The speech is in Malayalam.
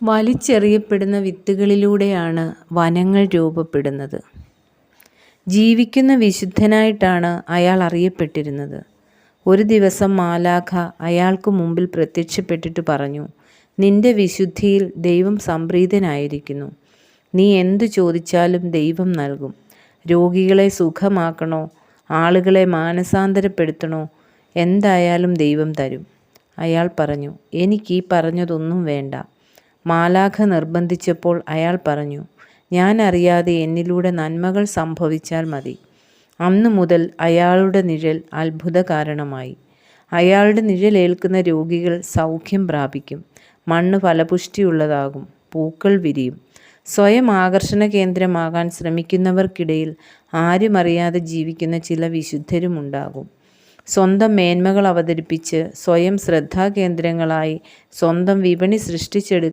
വലിച്ചെറിയപ്പെടുന്ന വിത്തുകളിലൂടെയാണ് വനങ്ങൾ രൂപപ്പെടുന്നത്. ജീവിക്കുന്ന വിശുദ്ധനായിട്ടാണ് അയാൾ അറിയപ്പെട്ടിരുന്നത്. ഒരു ദിവസം മാലാഖ അയാൾക്ക് മുമ്പിൽ പ്രത്യക്ഷപ്പെട്ടിട്ട് പറഞ്ഞു, നിന്റെ വിശുദ്ധിയിൽ ദൈവം സംപ്രീതനായിരിക്കുന്നു. നീ എന്തു ചോദിച്ചാലും ദൈവം നൽകും. രോഗികളെ സുഖമാക്കണോ, ആളുകളെ മാനസാന്തരപ്പെടുത്തണോ, എന്തായാലും ദൈവം തരും. അയാൾ പറഞ്ഞു, എനിക്ക് ഈ പറഞ്ഞതൊന്നും വേണ്ട. മാലാഖ നിർബന്ധിച്ചപ്പോൾ അയാൾ പറഞ്ഞു, ഞാൻ അറിയാതെ എന്നിലൂടെ നന്മകൾ സംഭവിച്ചാൽ മതി. അന്നു മുതൽ അയാളുടെ നിഴൽ അത്ഭുത കാരണമായി. അയാളുടെ നിഴലേൽക്കുന്ന രോഗികൾ സൗഖ്യം പ്രാപിക്കും. മണ്ണ് ഫലപുഷ്ടിയുള്ളതാകും, പൂക്കൾ വിരിയും. സ്വയം ആകർഷണ കേന്ദ്രമാകാൻ ശ്രമിക്കുന്നവർക്കിടയിൽ ആരും അറിയാതെ ജീവിക്കുന്ന ചില വിശുദ്ധരുമുണ്ടാകും. സ്വന്തം മേന്മകൾ അവതരിപ്പിച്ച് സ്വയം ശ്രദ്ധാകേന്ദ്രങ്ങളായി സ്വന്തം വിപണി സൃഷ്ടിച്ചെടുക്കുന്ന